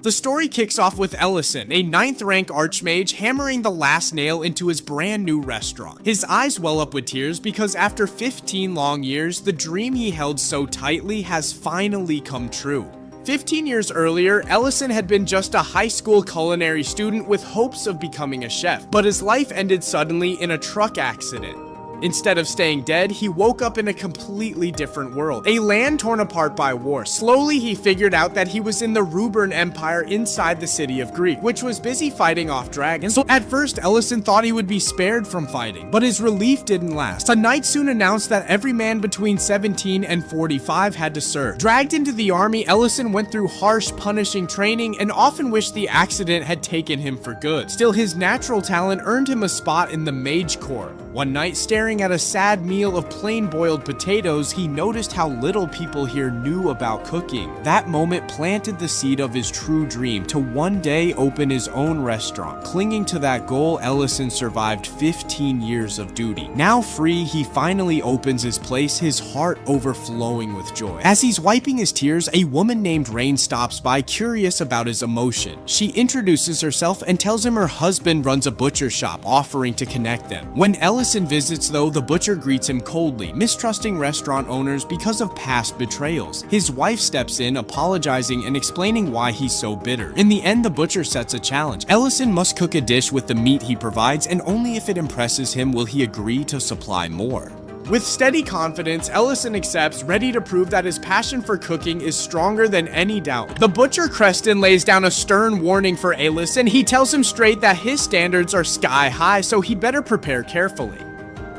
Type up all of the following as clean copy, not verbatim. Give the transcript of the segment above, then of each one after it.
The story kicks off with Ellison, a 9th rank Archmage, hammering the last nail into his brand new restaurant. His eyes well up with tears because after 15 long years, the dream he held so tightly has finally come true. 15 years earlier, Ellison had been just a high school culinary student with hopes of becoming a chef, but his life ended suddenly in a truck accident. Instead of staying dead, he woke up in a completely different world, a land torn apart by war. Slowly, he figured out that he was in the Rubern Empire inside the city of Greek, which was busy fighting off dragons. So at first, Ellison thought he would be spared from fighting, but his relief didn't last. A knight soon announced that every man between 17 and 45 had to serve. Dragged into the army, Ellison went through harsh, punishing training and often wished the accident had taken him for good. Still, his natural talent earned him a spot in the Mage Corps. One night, staring at a sad meal of plain boiled potatoes, he noticed how little people here knew about cooking. That moment planted the seed of his true dream to one day open his own restaurant. Clinging to that goal, Ellison survived 15 years of duty. Now free, he finally opens his place, his heart overflowing with joy. As he's wiping his tears, a woman named Rain stops by, curious about his emotion. She introduces herself and tells him her husband runs a butcher shop, offering to connect them. When Ellison visits though, the butcher greets him coldly, mistrusting restaurant owners because of past betrayals. His wife steps in, apologizing and explaining why he's so bitter. In the end, the butcher sets a challenge. Ellison must cook a dish with the meat he provides, and only if it impresses him will he agree to supply more. With steady confidence, Ellison accepts, ready to prove that his passion for cooking is stronger than any doubt. The butcher Creston lays down a stern warning for Ellison. He tells him straight that his standards are sky high, so he'd better prepare carefully.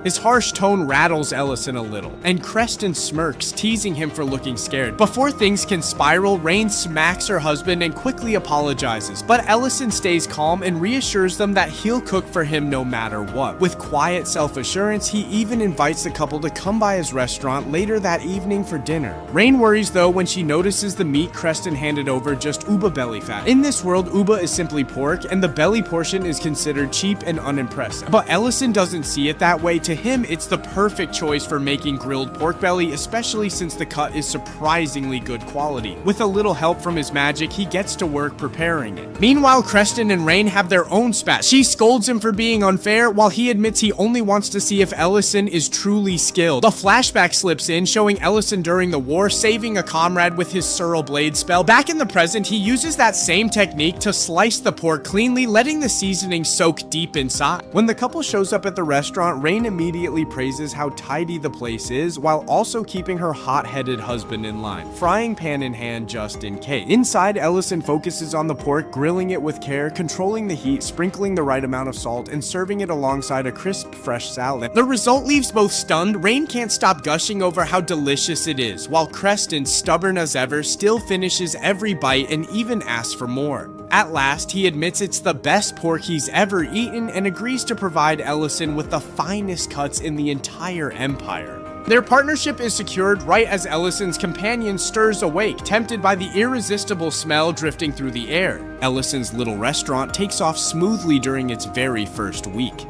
His harsh tone rattles Ellison a little, and Creston smirks, teasing him for looking scared. Before things can spiral, Rain smacks her husband and quickly apologizes, but Ellison stays calm and reassures them that he'll cook for him no matter what. With quiet self-assurance, he even invites the couple to come by his restaurant later that evening for dinner. Rain worries though when she notices the meat Creston handed over just uba belly fat. In this world, uba is simply pork, and the belly portion is considered cheap and unimpressive. But Ellison doesn't see it that way. To him, it's the perfect choice for making grilled pork belly, especially since the cut is surprisingly good quality. With a little help from his magic, he gets to work preparing it. Meanwhile, Creston and Rain have their own spat. She scolds him for being unfair, while he admits he only wants to see if Ellison is truly skilled. A flashback slips in, showing Ellison during the war, saving a comrade with his Surl Blade spell. Back in the present, he uses that same technique to slice the pork cleanly, letting the seasoning soak deep inside. When the couple shows up at the restaurant, Rain immediately praises how tidy the place is, while also keeping her hot-headed husband in line, frying pan in hand just in case. Inside, Ellison focuses on the pork, grilling it with care, controlling the heat, sprinkling the right amount of salt, and serving it alongside a crisp, fresh salad. The result leaves both stunned. Rain can't stop gushing over how delicious it is, while Creston, stubborn as ever, still finishes every bite and even asks for more. At last, he admits it's the best pork he's ever eaten and agrees to provide Ellison with the finest cuts in the entire empire. Their partnership is secured right as Ellison's companion stirs awake, tempted by the irresistible smell drifting through the air. Ellison's little restaurant takes off smoothly during its very first week.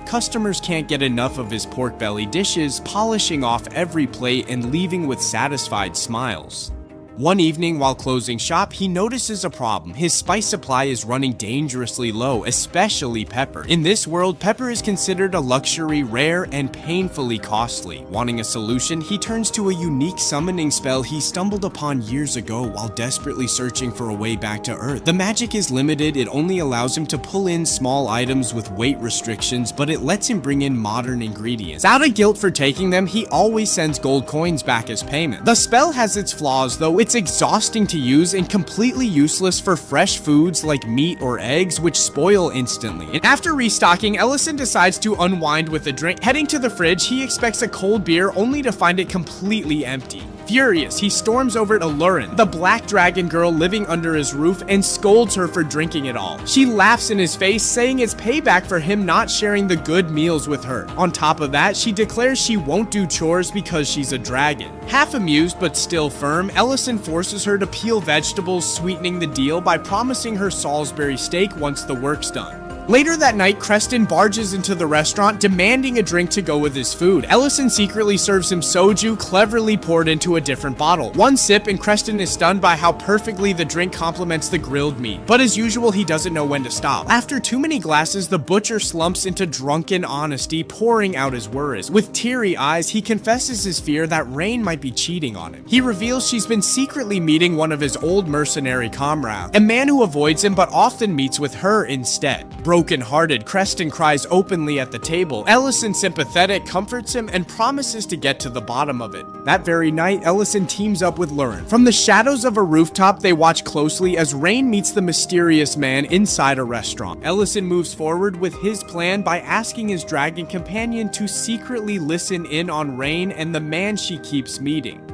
Customers can't get enough of his pork belly dishes, polishing off every plate and leaving with satisfied smiles. One evening while closing shop, he notices a problem. His spice supply is running dangerously low, especially pepper. In this world, pepper is considered a luxury, rare, and painfully costly. Wanting a solution, he turns to a unique summoning spell he stumbled upon years ago while desperately searching for a way back to Earth. The magic is limited, it only allows him to pull in small items with weight restrictions, but it lets him bring in modern ingredients. Out of guilt for taking them, he always sends gold coins back as payment. The spell has its flaws though. It's exhausting to use and completely useless for fresh foods like meat or eggs, which spoil instantly. And after restocking, Ellison decides to unwind with a drink. Heading to the fridge, he expects a cold beer only to find it completely empty. Furious, he storms over to Lauren, the black dragon girl living under his roof, and scolds her for drinking it all. She laughs in his face, saying it's payback for him not sharing the good meals with her. On top of that, she declares she won't do chores because she's a dragon. Half amused but still firm, Ellison forces her to peel vegetables, sweetening the deal by promising her Salisbury steak once the work's done. Later that night, Creston barges into the restaurant, demanding a drink to go with his food. Ellison secretly serves him soju, cleverly poured into a different bottle. One sip and Creston is stunned by how perfectly the drink complements the grilled meat. But as usual, he doesn't know when to stop. After too many glasses, the butcher slumps into drunken honesty, pouring out his worries. With teary eyes, he confesses his fear that Rain might be cheating on him. He reveals she's been secretly meeting one of his old mercenary comrades, a man who avoids him but often meets with her instead. Broken-hearted, Creston cries openly at the table. Ellison, sympathetic, comforts him and promises to get to the bottom of it. That very night, Ellison teams up with Lauren. From the shadows of a rooftop, they watch closely as Rain meets the mysterious man inside a restaurant. Ellison moves forward with his plan by asking his dragon companion to secretly listen in on Rain and the man she keeps meeting.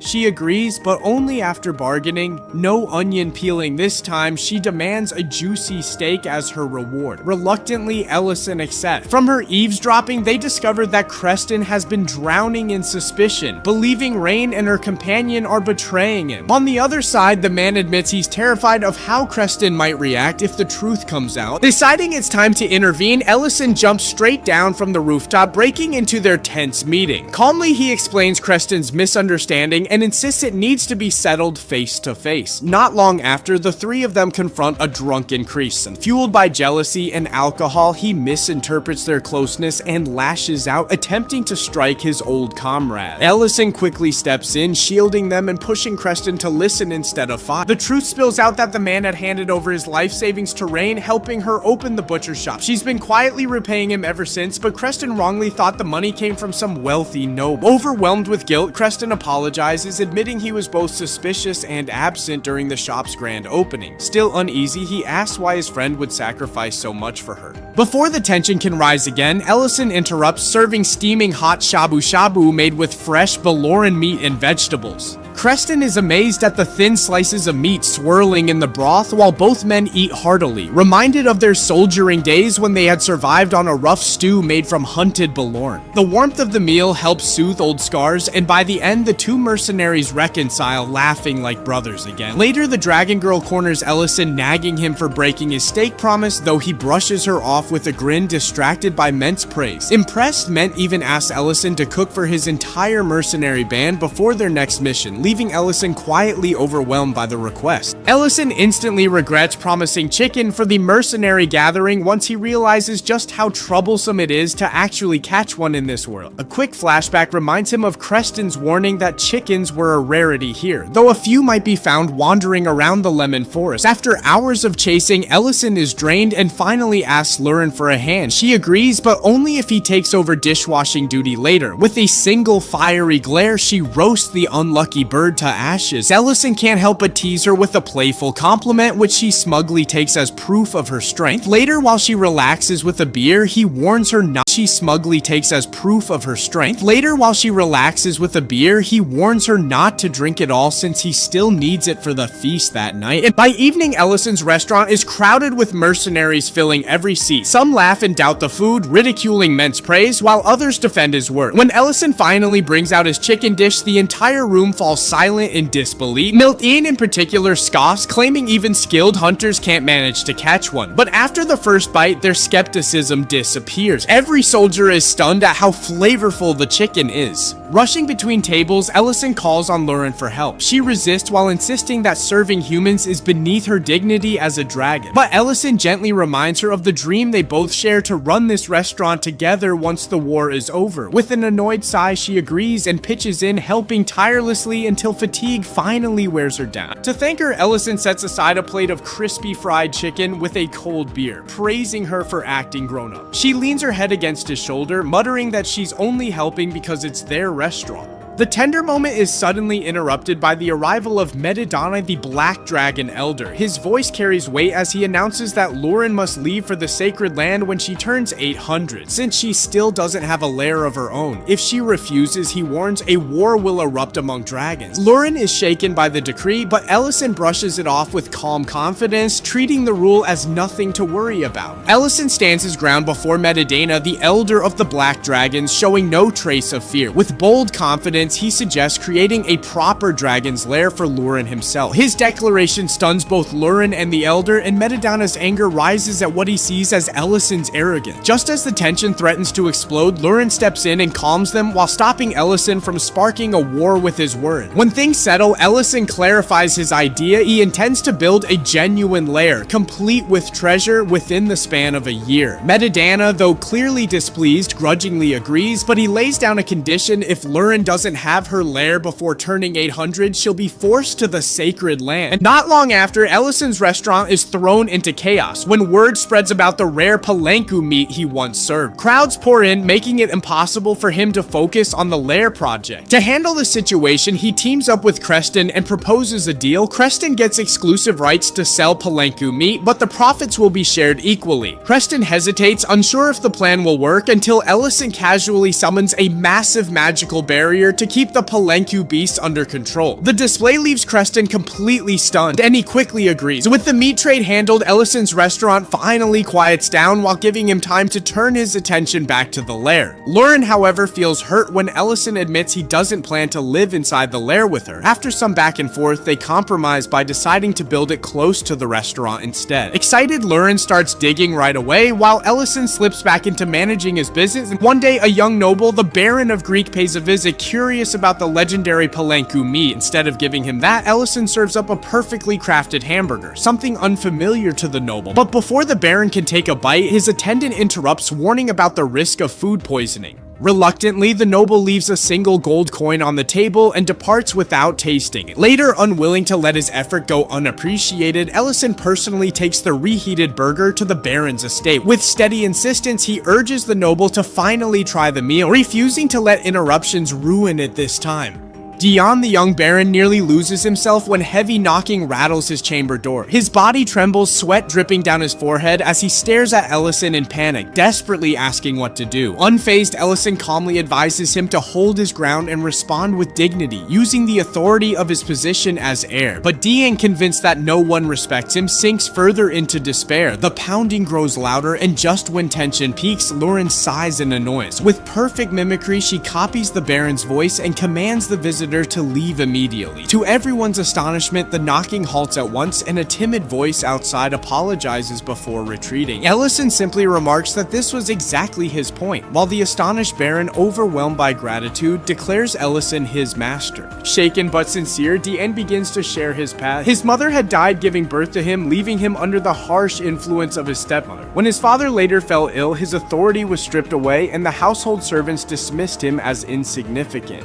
She agrees, but only after bargaining. No onion peeling this time, she demands a juicy steak as her reward. Reluctantly, Ellison accepts. From her eavesdropping, they discover that Creston has been drowning in suspicion, believing Rain and her companion are betraying him. On the other side, the man admits he's terrified of how Creston might react if the truth comes out. Deciding it's time to intervene, Ellison jumps straight down from the rooftop, breaking into their tense meeting. Calmly, he explains Creston's misunderstanding and insists it needs to be settled face to face. Not long after, the three of them confront a drunken Creston. Fueled by jealousy and alcohol, he misinterprets their closeness and lashes out, attempting to strike his old comrade. Ellison quickly steps in, shielding them and pushing Creston to listen instead of fight. The truth spills out that the man had handed over his life savings to Rain, helping her open the butcher shop. She's been quietly repaying him ever since, but Creston wrongly thought the money came from some wealthy noble. Overwhelmed with guilt, Creston apologizes, admitting he was both suspicious and absent during the shop's grand opening. Still uneasy, he asks why his friend would sacrifice so much for her. Before the tension can rise again, Ellison interrupts, serving steaming hot shabu shabu made with fresh Baloran meat and vegetables. Creston is amazed at the thin slices of meat swirling in the broth while both men eat heartily, reminded of their soldiering days when they had survived on a rough stew made from hunted Balorn. The warmth of the meal helps soothe old scars, and by the end, the two mercenaries reconcile, laughing like brothers again. Later, the Dragon Girl corners Ellison, nagging him for breaking his steak promise, though he brushes her off with a grin, distracted by Ment's praise. Impressed, Ment even asks Ellison to cook for his entire mercenary band before their next mission, leaving Ellison quietly overwhelmed by the request. Ellison instantly regrets promising chicken for the mercenary gathering once he realizes just how troublesome it is to actually catch one in this world. A quick flashback reminds him of Creston's warning that chickens were a rarity here, though a few might be found wandering around the lemon forest. After hours of chasing, Ellison is drained and finally asks Lauren for a hand. She agrees, but only if he takes over dishwashing duty later. With a single fiery glare, she roasts the unlucky bird to ashes. Ellison can't help but tease her with a playful compliment, which she smugly takes as proof of her strength. Later, while she relaxes with a beer, he warns her not. She smugly takes as proof of her strength. Later, while she relaxes with a beer, he warns her not to drink it all since he still needs it for the feast that night. And by evening, Ellison's restaurant is crowded with mercenaries filling every seat. Some laugh and doubt the food, ridiculing Ment's praise, while others defend his work. When Ellison finally brings out his chicken dish, the entire room falls silent in disbelief. Miltine in particular scoffs, claiming even skilled hunters can't manage to catch one. But after the first bite, their skepticism disappears. Every soldier is stunned at how flavorful the chicken is. Rushing between tables, Ellison calls on Lauren for help. She resists while insisting that serving humans is beneath her dignity as a dragon. But Ellison gently reminds her of the dream they both share to run this restaurant together once the war is over. With an annoyed sigh, she agrees and pitches in, helping tirelessly until fatigue finally wears her down. To thank her, Ellison sets aside a plate of crispy fried chicken with a cold beer, praising her for acting grown up. She leans her head against his shoulder, muttering that she's only helping because it's their restaurant. The tender moment is suddenly interrupted by the arrival of Medidana, the Black Dragon Elder. His voice carries weight as he announces that Lauren must leave for the Sacred Land when she turns 800, since she still doesn't have a lair of her own. If she refuses, he warns a war will erupt among dragons. Lauren is shaken by the decree, but Ellison brushes it off with calm confidence, treating the rule as nothing to worry about. Ellison stands his ground before Medidana, the Elder of the Black Dragons, showing no trace of fear. With bold confidence, arguments, he suggests creating a proper dragon's lair for Lauren himself. His declaration stuns both Lauren and the Elder, and Metadana's anger rises at what he sees as Ellison's arrogance. Just as the tension threatens to explode, Lauren steps in and calms them while stopping Ellison from sparking a war with his word. When things settle, Ellison clarifies his idea. He intends to build a genuine lair, complete with treasure, within the span of a year. Metadana, though clearly displeased, grudgingly agrees, but he lays down a condition: if Lauren doesn't have her lair before turning 800, she'll be forced to the sacred land. And not long after, Ellison's restaurant is thrown into chaos when word spreads about the rare palanku meat he once served. Crowds pour in, making it impossible for him to focus on the lair project. To handle the situation, he teams up with Creston and proposes a deal. Creston gets exclusive rights to sell palanku meat, but the profits will be shared equally. Creston hesitates, unsure if the plan will work, until Ellison casually summons a massive magical barrier to keep the palanku beast under control. The display leaves Creston completely stunned, and he quickly agrees. With the meat trade handled, Ellison's restaurant finally quiets down while giving him time to turn his attention back to the lair. Lauren, however, feels hurt when Ellison admits he doesn't plan to live inside the lair with her. After some back and forth, they compromise by deciding to build it close to the restaurant instead. Excited, Lauren starts digging right away, while Ellison slips back into managing his business. And one day, a young noble, the Baron of Greek, pays a visit, curious about the legendary palanku meat. Instead of giving him that, Ellison serves up a perfectly crafted hamburger, something unfamiliar to the noble. But before the Baron can take a bite, his attendant interrupts, warning about the risk of food poisoning. Reluctantly, the noble leaves a single gold coin on the table and departs without tasting it. Later, unwilling to let his effort go unappreciated, Ellison personally takes the reheated burger to the Baron's estate. With steady insistence, he urges the noble to finally try the meal, refusing to let interruptions ruin it this time. Dion, the young Baron, nearly loses himself when heavy knocking rattles his chamber door. His body trembles, sweat dripping down his forehead as he stares at Ellison in panic, desperately asking what to do. Unfazed, Ellison calmly advises him to hold his ground and respond with dignity, using the authority of his position as heir. But Dion, convinced that no one respects him, sinks further into despair. The pounding grows louder, and just when tension peaks, Lauren sighs in annoyance. With perfect mimicry, she copies the Baron's voice and commands the visitor to leave immediately. To everyone's astonishment, the knocking halts at once, and a timid voice outside apologizes before retreating. Ellison simply remarks that this was exactly his point, while the astonished Baron, overwhelmed by gratitude, declares Ellison his master. Shaken but sincere, Dion begins to share his past. His mother had died giving birth to him, leaving him under the harsh influence of his stepmother. When his father later fell ill, his authority was stripped away, and the household servants dismissed him as insignificant.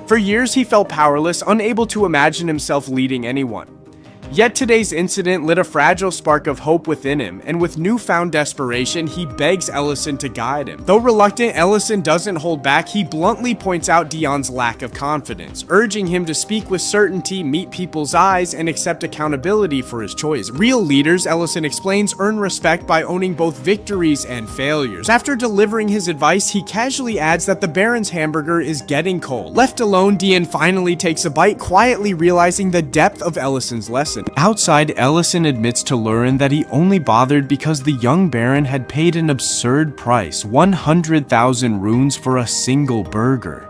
For years, he felt powerless, unable to imagine himself leading anyone. Yet today's incident lit a fragile spark of hope within him, and with newfound desperation, he begs Ellison to guide him. Though reluctant, Ellison doesn't hold back. He bluntly points out Dion's lack of confidence, urging him to speak with certainty, meet people's eyes, and accept accountability for his choice. Real leaders, Ellison explains, earn respect by owning both victories and failures. After delivering his advice, he casually adds that the Baron's hamburger is getting cold. Left alone, Dion finally takes a bite, quietly realizing the depth of Ellison's lesson. Outside, Ellison admits to Lauren that he only bothered because the young Baron had paid an absurd price, 100,000 runes for a single burger.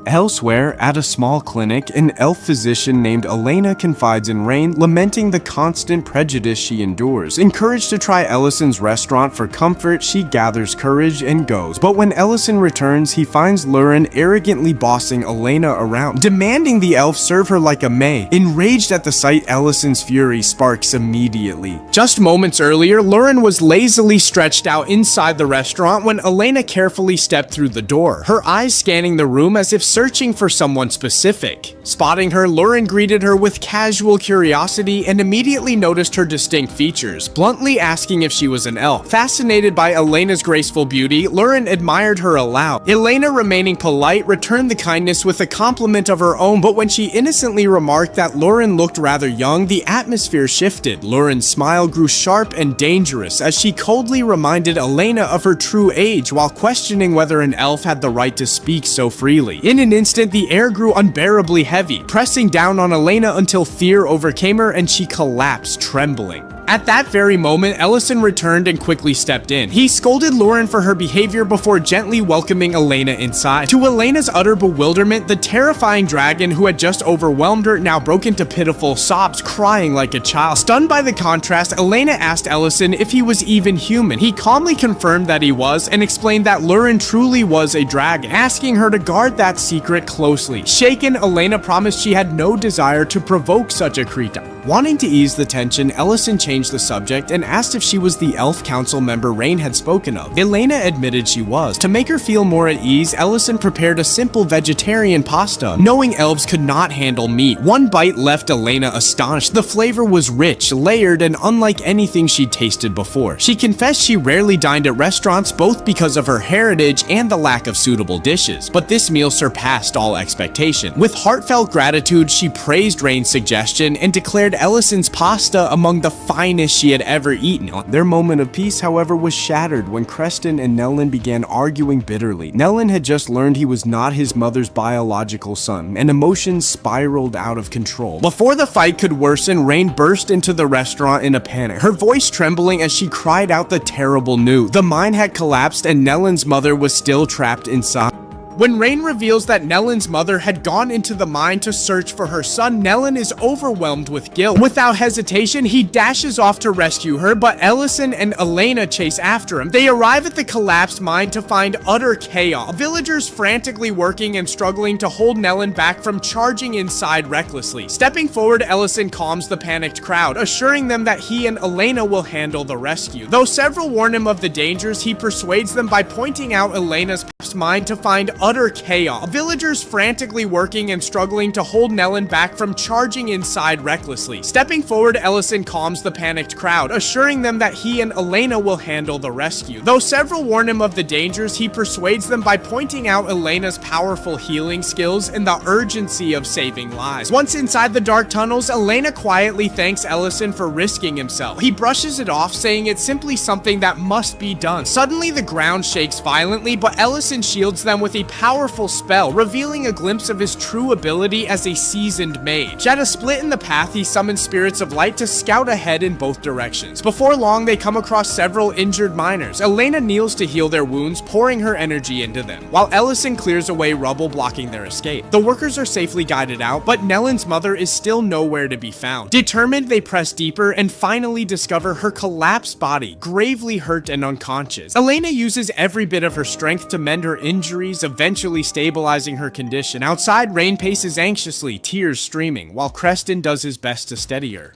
Elsewhere, at a small clinic, an elf physician named Elena confides in Rain, lamenting the constant prejudice she endures. Encouraged to try Ellison's restaurant for comfort, she gathers courage and goes. But when Ellison returns, he finds Lauren arrogantly bossing Elena around, demanding the elf serve her like a maid. Enraged at the sight, Ellison's fury sparks immediately. Just moments earlier, Lauren was lazily stretched out inside the restaurant when Elena carefully stepped through the door, her eyes scanning the room as if searching for someone specific. Spotting her, Lauren greeted her with casual curiosity and immediately noticed her distinct features, bluntly asking if she was an elf. Fascinated by Elena's graceful beauty, Lauren admired her aloud. Elena, remaining polite, returned the kindness with a compliment of her own, but when she innocently remarked that Lauren looked rather young, the atmosphere shifted. Lauren's smile grew sharp and dangerous as she coldly reminded Elena of her true age while questioning whether an elf had the right to speak so freely. In an instant, the air grew unbearably heavy, pressing down on Elena until fear overcame her and she collapsed, trembling. At that very moment, Ellison returned and quickly stepped in. He scolded Lauren for her behavior before gently welcoming Elena inside. To Elena's utter bewilderment, the terrifying dragon who had just overwhelmed her now broke into pitiful sobs, crying like a child. Stunned by the contrast, Elena asked Ellison if he was even human. He calmly confirmed that he was and explained that Lauren truly was a dragon, asking her to guard that secret closely. Shaken, Elena promised she had no desire to provoke such a creature. Wanting to ease the tension, Ellison changed the subject and asked if she was the elf council member Rain had spoken of. Elena admitted she was. To make her feel more at ease, Ellison prepared a simple vegetarian pasta, knowing elves could not handle meat. One bite left Elena astonished. The flavor was rich, layered, and unlike anything she'd tasted before. She confessed she rarely dined at restaurants, both because of her heritage and the lack of suitable dishes, but this meal surpassed all expectation. With heartfelt gratitude, she praised Rain's suggestion and declared Ellison's pasta among the finest she had ever eaten. Their moment of peace, however, was shattered when Creston and Nellen began arguing bitterly. Nellen had just learned he was not his mother's biological son, and emotions spiraled out of control. Before the fight could worsen, Rain burst into the restaurant in a panic, her voice trembling as she cried out the terrible news. The mine had collapsed and Nellen's mother was still trapped inside. When Rain reveals that Nellen's mother had gone into the mine to search for her son, Nellen is overwhelmed with guilt. Without hesitation, he dashes off to rescue her, but Ellison and Elena chase after him. They arrive at the collapsed mine to find utter chaos. Villagers frantically working and struggling to hold Nellen back from charging inside recklessly. Stepping forward, Ellison calms the panicked crowd, assuring them that he and Elena will handle the rescue. Though several warn him of the dangers, he persuades them by pointing out Elena's past mine to find utter chaos. Villagers frantically working and struggling to hold Nellen back from charging inside recklessly. Stepping forward, Ellison calms the panicked crowd, assuring them that he and Elena will handle the rescue. Though several warn him of the dangers, he persuades them by pointing out Elena's powerful healing skills and the urgency of saving lives. Once inside the dark tunnels, Elena quietly thanks Ellison for risking himself. He brushes it off, saying it's simply something that must be done. Suddenly, the ground shakes violently, but Ellison shields them with a powerful spell, revealing a glimpse of his true ability as a seasoned mage. At a split in the path, he summons spirits of light to scout ahead in both directions. Before long, they come across several injured miners. Elena kneels to heal their wounds, pouring her energy into them, while Ellison clears away rubble blocking their escape. The workers are safely guided out, but Nellen's mother is still nowhere to be found. Determined, they press deeper and finally discover her collapsed body, gravely hurt and unconscious. Elena uses every bit of her strength to mend her injuries, eventually stabilizing her condition. Outside, Rain paces anxiously, tears streaming, while Creston does his best to steady her.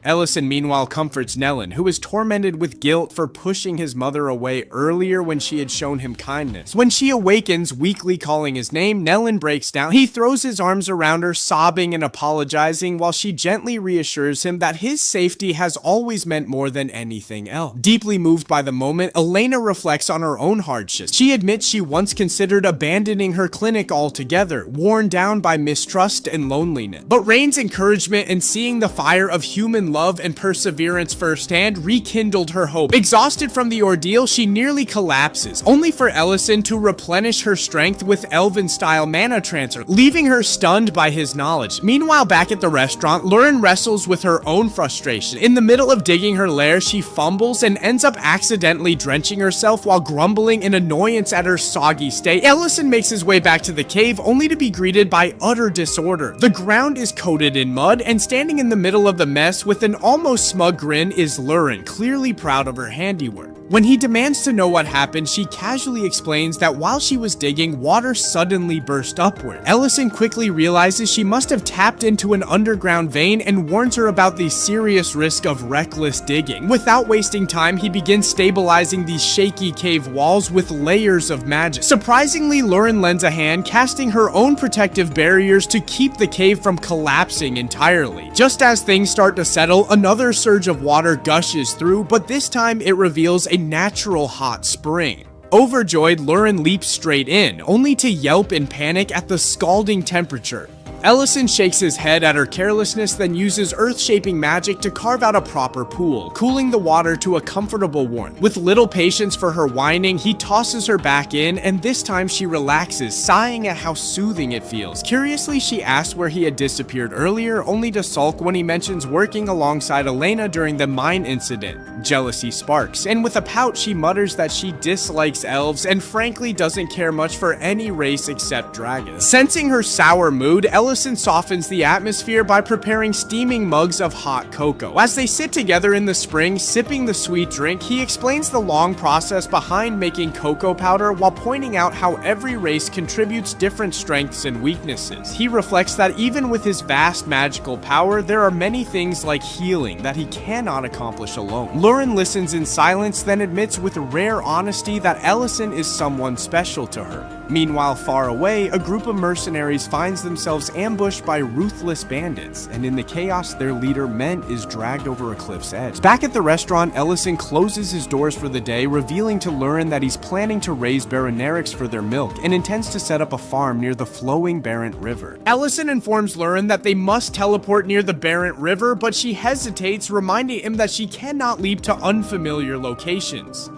Ellison meanwhile comforts Nellen, who is tormented with guilt for pushing his mother away earlier when she had shown him kindness. When she awakens, weakly calling his name, Nellen breaks down. He throws his arms around her, sobbing and apologizing, while she gently reassures him that his safety has always meant more than anything else. Deeply moved by the moment, Elena reflects on her own hardships. She admits she once considered abandoning her clinic altogether, worn down by mistrust and loneliness. But Rain's encouragement and seeing the fire of human love and perseverance firsthand rekindled her hope. Exhausted from the ordeal, she nearly collapses, only for Ellison to replenish her strength with Elven-style mana transfer, leaving her stunned by his knowledge. Meanwhile, back at the restaurant, Lauren wrestles with her own frustration. In the middle of digging her lair, she fumbles and ends up accidentally drenching herself while grumbling in annoyance at her soggy state. Ellison makes his way back to the cave, only to be greeted by utter disorder. The ground is coated in mud, and standing in the middle of the mess with an almost smug grin is Lauren, clearly proud of her handiwork. When he demands to know what happened, she casually explains that while she was digging, water suddenly burst upward. Ellison quickly realizes she must have tapped into an underground vein and warns her about the serious risk of reckless digging. Without wasting time, he begins stabilizing these shaky cave walls with layers of magic. Surprisingly, Lauren lends a hand, casting her own protective barriers to keep the cave from collapsing entirely. Just as things start to settle, another surge of water gushes through, but this time it reveals a natural hot spring. Overjoyed, Lauren leaps straight in, only to yelp in panic at the scalding temperature. Ellison shakes his head at her carelessness, then uses earth-shaping magic to carve out a proper pool, cooling the water to a comfortable warmth. With little patience for her whining, he tosses her back in, and this time she relaxes, sighing at how soothing it feels. Curiously, she asks where he had disappeared earlier, only to sulk when he mentions working alongside Elena during the mine incident. Jealousy sparks, and with a pout she mutters that she dislikes elves and frankly doesn't care much for any race except dragons. Sensing her sour mood, Ellison softens the atmosphere by preparing steaming mugs of hot cocoa. As they sit together in the spring, sipping the sweet drink, he explains the long process behind making cocoa powder while pointing out how every race contributes different strengths and weaknesses. He reflects that even with his vast magical power, there are many things like healing that he cannot accomplish alone. Lauren listens in silence, then admits with rare honesty that Ellison is someone special to her. Meanwhile, far away, a group of mercenaries finds themselves ambushed by ruthless bandits, and in the chaos, their leader, Ment, is dragged over a cliff's edge. Back at the restaurant, Ellison closes his doors for the day, revealing to Lauren that he's planning to raise Baronerics for their milk and intends to set up a farm near the flowing Barent River. Ellison informs Lauren that they must teleport near the Barent River, but she hesitates, reminding him that she cannot leap to unfamiliar locations.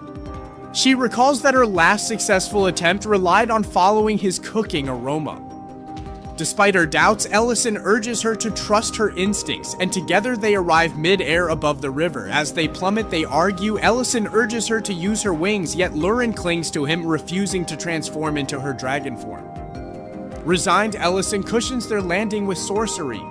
She recalls that her last successful attempt relied on following his cooking aroma. Despite her doubts, Ellison urges her to trust her instincts, and together they arrive mid-air above the river. As they plummet, they argue. Ellison urges her to use her wings, yet Lauren clings to him, refusing to transform into her dragon form. Resigned, Ellison cushions their landing with sorcery.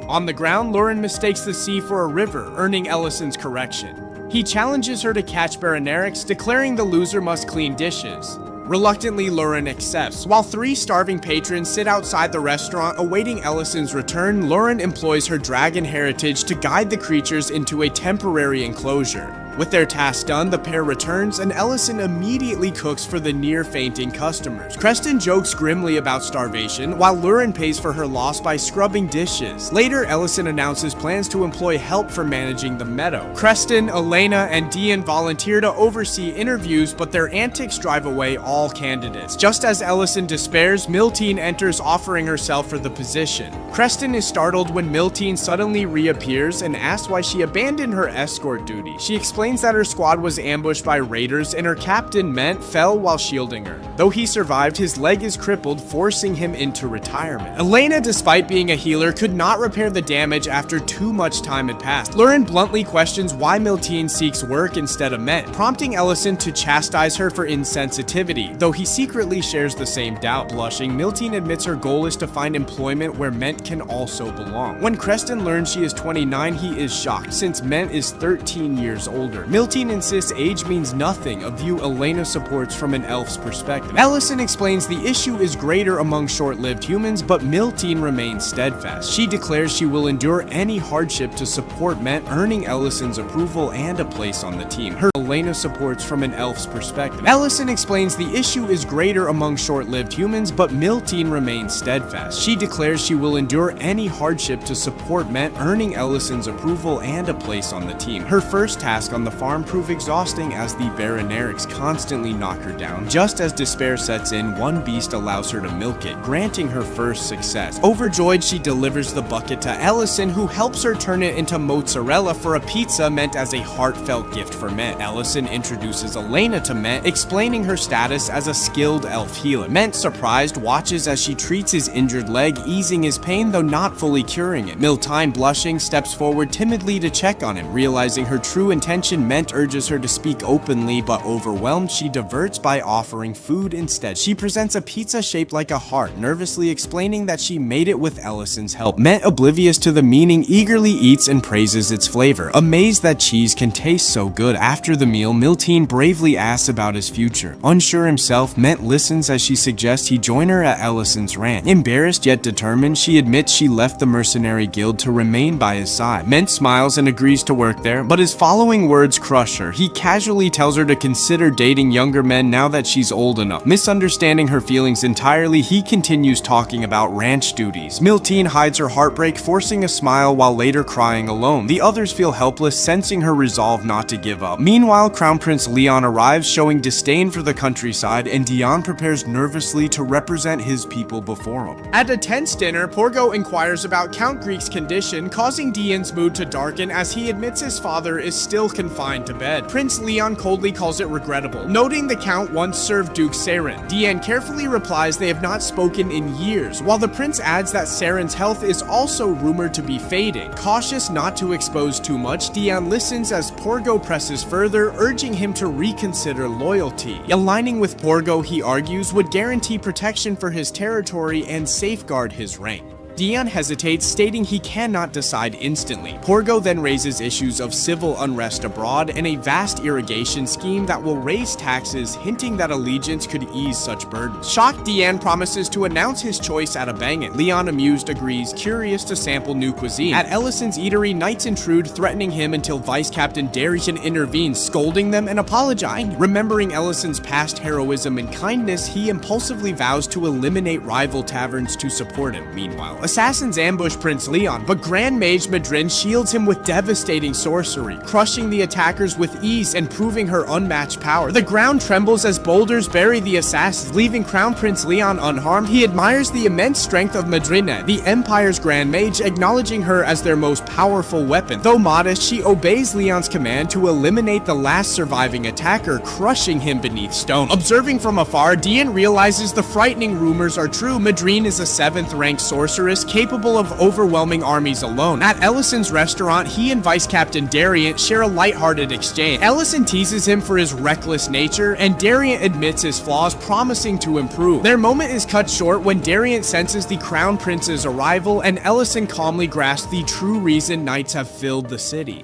On the ground, Lauren mistakes the sea for a river, earning Ellison's correction. He challenges her to catch Baronerics, declaring the loser must clean dishes. Reluctantly, Lauren accepts. While 3 starving patrons sit outside the restaurant awaiting Ellison's return, Lauren employs her dragon heritage to guide the creatures into a temporary enclosure. With their task done, the pair returns, and Ellison immediately cooks for the near-fainting customers. Creston jokes grimly about starvation, while Lauren pays for her loss by scrubbing dishes. Later, Ellison announces plans to employ help for managing the meadow. Creston, Elena, and Dean volunteer to oversee interviews, but their antics drive away all candidates. Just as Ellison despairs, Miltine enters, offering herself for the position. Creston is startled when Miltine suddenly reappears and asks why she abandoned her escort duty. She explains that her squad was ambushed by raiders and her captain, Ment, fell while shielding her. Though he survived, his leg is crippled, forcing him into retirement. Elena, despite being a healer, could not repair the damage after too much time had passed. Lauren bluntly questions why Miltine seeks work instead of Ment, prompting Ellison to chastise her for insensitivity, though he secretly shares the same doubt. Blushing, Miltine admits her goal is to find employment where Ment can also belong. When Creston learns she is 29, he is shocked, since Ment is 13 years older. Miltine insists age means nothing, a view Elena supports from an elf's perspective. Ellison explains the issue is greater among short-lived humans, but Miltine remains steadfast. She declares she will endure any hardship to support Ment, earning Ellison's approval and a place on the team. Her Elena supports from an elf's perspective. Ellison explains the issue is greater among short-lived humans, but Miltine remains steadfast. She declares she will endure any hardship to support Ment, earning Ellison's approval and a place on the team. Her first task on the farm prove exhausting as the Baronerics constantly knock her down. Just as despair sets in, one beast allows her to milk it, granting her first success. Overjoyed, she delivers the bucket to Ellison, who helps her turn it into mozzarella for a pizza meant as a heartfelt gift for Ment. Ellison introduces Elena to Ment, explaining her status as a skilled elf healer. Ment, surprised, watches as she treats his injured leg, easing his pain though not fully curing it. Miltine, blushing, steps forward timidly to check on him. Realizing her true intention, Ment urges her to speak openly, but overwhelmed, she diverts by offering food instead. She presents a pizza shaped like a heart, nervously explaining that she made it with Ellison's help. Ment, oblivious to the meaning, eagerly eats and praises its flavor. Amazed that cheese can taste so good. After the meal, Miltine bravely asks about his future. Unsure himself, Ment listens as she suggests he join her at Ellison's ranch. Embarrassed yet determined, she admits she left the mercenary guild to remain by his side. Ment smiles and agrees to work there, but his following words crush her. He casually tells her to consider dating younger men now that she's old enough. Misunderstanding her feelings entirely, he continues talking about ranch duties. Miltine hides her heartbreak, forcing a smile while later crying alone. The others feel helpless, sensing her resolve not to give up. Meanwhile, Crown Prince Leon arrives, showing disdain for the countryside, and Dion prepares nervously to represent his people before him. At a tense dinner, Porgo inquires about Count Greek's condition, causing Dion's mood to darken as he admits his father is still confined to bed. Prince Leon coldly calls it regrettable, noting the Count once served Duke Saren. Dion carefully replies they have not spoken in years, while the prince adds that Saren's health is also rumored to be fading. Cautious not to expose too much, Dion listens as Porgo presses further, urging him to reconsider loyalty. Aligning with Porgo, he argues, would guarantee protection for his territory and safeguard his rank. Dion hesitates, stating he cannot decide instantly. Porgo then raises issues of civil unrest abroad and a vast irrigation scheme that will raise taxes, hinting that allegiance could ease such burdens. Shocked, Dion promises to announce his choice at a bang-in. Leon, amused, agrees, curious to sample new cuisine. At Ellison's eatery, knights intrude, threatening him until Vice Captain Darian intervenes, scolding them and apologizing. Remembering Ellison's past heroism and kindness, he impulsively vows to eliminate rival taverns to support him. Meanwhile, assassins ambush Prince Leon, but Grand Mage Madrin shields him with devastating sorcery, crushing the attackers with ease and proving her unmatched power. The ground trembles as boulders bury the assassins, leaving Crown Prince Leon unharmed. He admires the immense strength of Madrina, the Empire's Grand Mage, acknowledging her as their most powerful weapon. Though modest, she obeys Leon's command to eliminate the last surviving attacker, crushing him beneath stone. Observing from afar, Dion realizes the frightening rumors are true. Madrine is a 7th ranked sorceress capable of overwhelming armies alone. At Ellison's restaurant, he and Vice Captain Darian share a lighthearted exchange. Ellison teases him for his reckless nature, and Darian admits his flaws, promising to improve. Their moment is cut short when Darian senses the Crown Prince's arrival, and Ellison calmly grasps the true reason knights have filled the city.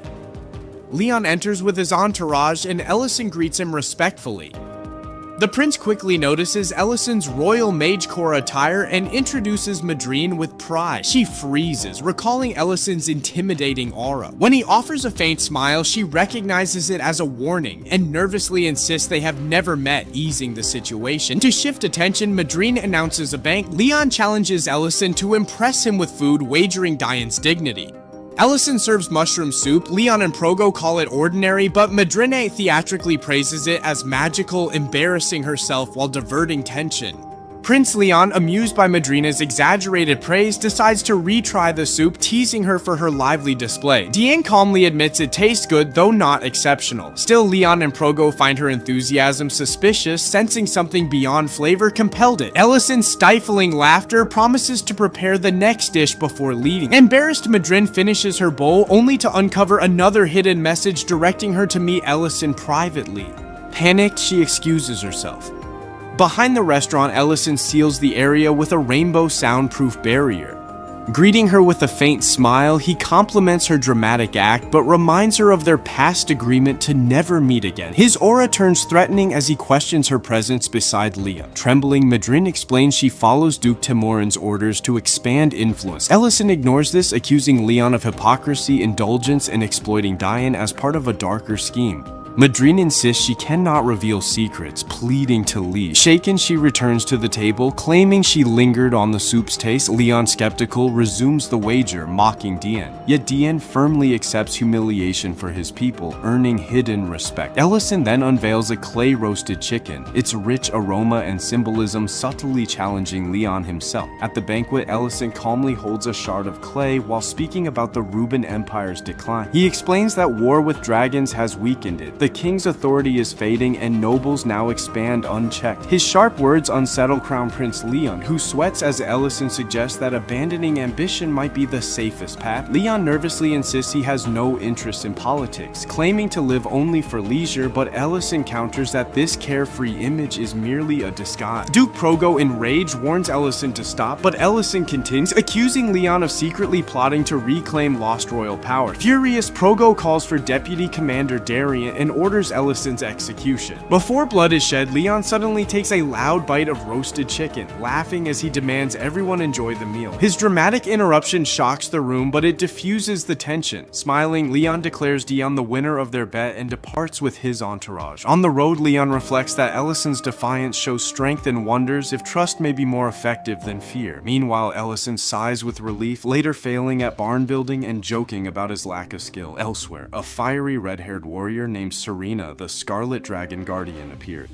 Leon enters with his entourage, and Ellison greets him respectfully. The prince quickly notices Ellison's royal mage corps attire and introduces Madrine with pride. She freezes, recalling Ellison's intimidating aura. When he offers a faint smile, she recognizes it as a warning and nervously insists they have never met, easing the situation. To shift attention, Madrine announces a bank. Leon challenges Ellison to impress him with food, wagering Dion's dignity. Ellison serves mushroom soup. Leon and Porgo call it ordinary, but Madrine theatrically praises it as magical, embarrassing herself while diverting tension. Prince Leon, amused by Madrina's exaggerated praise, decides to retry the soup, teasing her for her lively display. Diane calmly admits it tastes good, though not exceptional. Still, Leon and Porgo find her enthusiasm suspicious, sensing something beyond flavor compelled it. Ellison, stifling laughter, promises to prepare the next dish before leaving. Embarrassed, Madrine finishes her bowl, only to uncover another hidden message directing her to meet Ellison privately. Panicked, she excuses herself. Behind the restaurant, Ellison seals the area with a rainbow soundproof barrier. Greeting her with a faint smile, he compliments her dramatic act, but reminds her of their past agreement to never meet again. His aura turns threatening as he questions her presence beside Leon. Trembling, Madrine explains she follows Duke Timorin's orders to expand influence. Ellison ignores this, accusing Leon of hypocrisy, indulgence, and exploiting Diane as part of a darker scheme. Madrine insists she cannot reveal secrets, pleading to leave. Shaken, she returns to the table, claiming she lingered on the soup's taste. Leon, skeptical, resumes the wager, mocking Diane. Yet Diane firmly accepts humiliation for his people, earning hidden respect. Ellison then unveils a clay-roasted chicken, its rich aroma and symbolism subtly challenging Leon himself. At the banquet, Ellison calmly holds a shard of clay while speaking about the Ruben Empire's decline. He explains that war with dragons has weakened it. The king's authority is fading and nobles now expand unchecked. His sharp words unsettle Crown Prince Leon, who sweats as Ellison suggests that abandoning ambition might be the safest path. Leon nervously insists he has no interest in politics, claiming to live only for leisure, but Ellison counters that this carefree image is merely a disguise. Duke Porgo, enraged, warns Ellison to stop, but Ellison continues, accusing Leon of secretly plotting to reclaim lost royal power. Furious, Porgo calls for Deputy Commander Darian and and orders Ellison's execution. Before blood is shed, Leon suddenly takes a loud bite of roasted chicken, laughing as he demands everyone enjoy the meal. His dramatic interruption shocks the room, but it diffuses the tension. Smiling, Leon declares Dion the winner of their bet and departs with his entourage. On the road, Leon reflects that Ellison's defiance shows strength and wonders if trust may be more effective than fear. Meanwhile, Ellison sighs with relief, later failing at barn building and joking about his lack of skill. Elsewhere, a fiery red-haired warrior named Serena, the Scarlet Dragon Guardian, appeared.